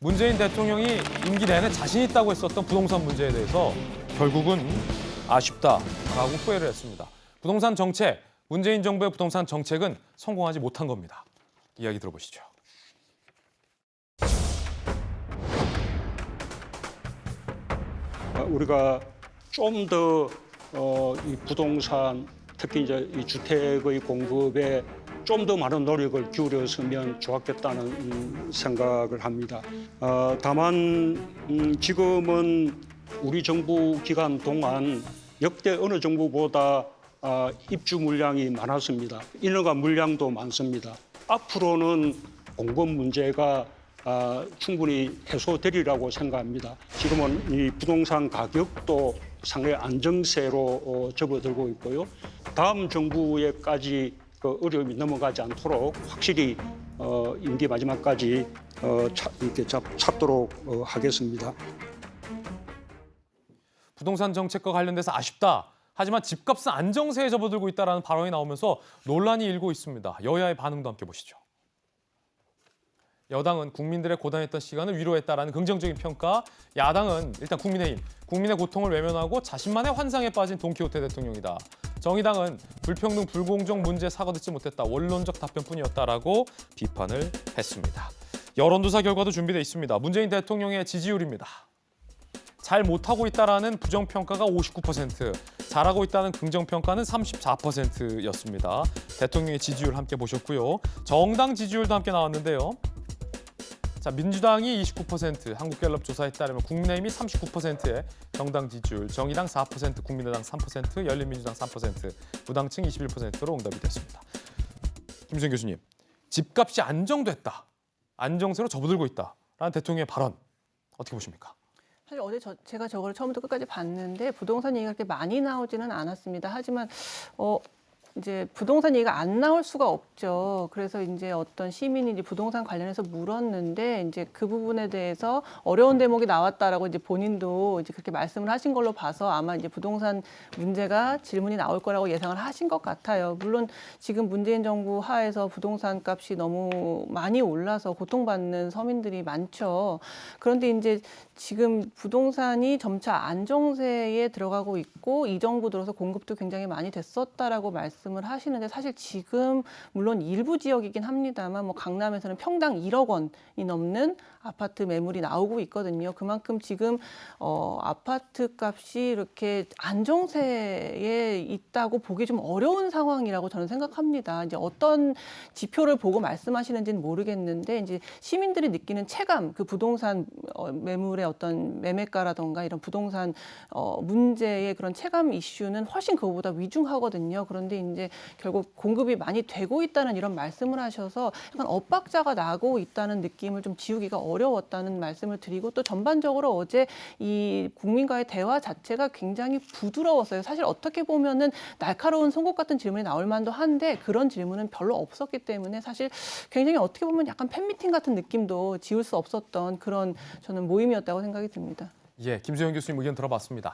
문재인 대통령이 임기 내내 자신 있다고 했었던 부동산 문제에 대해서 결국은 아쉽다라고 후회를 했습니다. 부동산 정책, 문재인 정부의 부동산 정책은 성공하지 못한 겁니다. 이야기 들어보시죠. 우리가 좀 더 이 부동산, 특히 이제 이 주택의 공급에 좀 더 많은 노력을 기울였으면 좋았겠다는 생각을 합니다. 다만 지금은 우리 정부 기간 동안 역대 어느 정부보다 입주 물량이 많았습니다. 인허가 물량도 많습니다. 앞으로는 공급 문제가 충분히 해소되리라고 생각합니다. 지금은 이 부동산 가격도 상당히 안정세로 접어들고 있고요. 다음 정부에까지 그 어려움이 넘어가지 않도록 확실히 임기 마지막까지 이렇게 찾도록 하겠습니다. 부동산 정책과 관련돼서 아쉽다. 하지만 집값은 안정세에 접어들고 있다는 발언이 나오면서 논란이 일고 있습니다. 여야의 반응도 함께 보시죠. 여당은 국민들의 고단했던 시간을 위로했다라는 긍정적인 평가, 야당은 일단 국민의힘, 국민의 고통을 외면하고 자신만의 환상에 빠진 돈키호테 대통령이다. 정의당은 불평등, 불공정 문제 사과듣지 못했다. 원론적 답변뿐이었다라고 비판을 했습니다. 여론조사 결과도 준비되어 있습니다. 문재인 대통령의 지지율입니다. 잘 못하고 있다라는 부정평가가 59%, 잘하고 있다는 긍정평가는 34%였습니다. 대통령의 지지율 함께 보셨고요. 정당 지지율도 함께 나왔는데요. 자, 민주당이 29%, 한국갤럽 조사에 따르면 국민의힘이 39%의 정당 지지율, 정의당 4%, 국민의당 3%, 열린민주당 3%, 무당층 21%로 응답이 됐습니다. 김수현 교수님, 집값이 안정됐다, 안정세로 접어들고 있다라는 대통령의 발언 어떻게 보십니까? 사실 어제 제가 저걸 처음부터 끝까지 봤는데 부동산 얘기가 그렇게 많이 나오지는 않았습니다. 하지만 이제 부동산 얘기가 안 나올 수가 없죠. 그래서 이제 어떤 시민이 이제 부동산 관련해서 물었는데 이제 그 부분에 대해서 어려운 대목이 나왔다라고 이제 본인도 이제 그렇게 말씀을 하신 걸로 봐서 아마 이제 부동산 문제가 질문이 나올 거라고 예상을 하신 것 같아요. 물론 지금 문재인 정부 하에서 부동산 값이 너무 많이 올라서 고통받는 서민들이 많죠. 그런데 이제 지금 부동산이 점차 안정세에 들어가고 있고 이 정부 들어서 공급도 굉장히 많이 됐었다라고 말씀을 하시는데 사실 지금 물론 일부 지역이긴 합니다만 뭐 강남에서는 평당 1억 원이 넘는 아파트 매물이 나오고 있거든요. 그만큼 지금 아파트 값이 이렇게 안정세에 있다고 보기 좀 어려운 상황이라고 저는 생각합니다. 이제 어떤 지표를 보고 말씀하시는지는 모르겠는데 이제 시민들이 느끼는 체감, 그 부동산 매물의 어떤 매매가라던가 이런 부동산 문제의 그런 체감 이슈는 훨씬 그거보다 위중하거든요. 그런데 이제 결국 공급이 많이 되고 있다는 이런 말씀을 하셔서 약간 엇박자가 나고 있다는 느낌을 좀 지우기가 어려웠다는 말씀을 드리고 또 전반적으로 어제 이 국민과의 대화 자체가 굉장히 부드러웠어요. 사실 어떻게 보면은 날카로운 송곳 같은 질문이 나올 만도 한데 그런 질문은 별로 없었기 때문에 사실 굉장히 어떻게 보면 약간 팬미팅 같은 느낌도 지울 수 없었던 그런 저는 모임이었다고 생각이 듭니다. 예, 김수현 교수님 의견 들어봤습니다.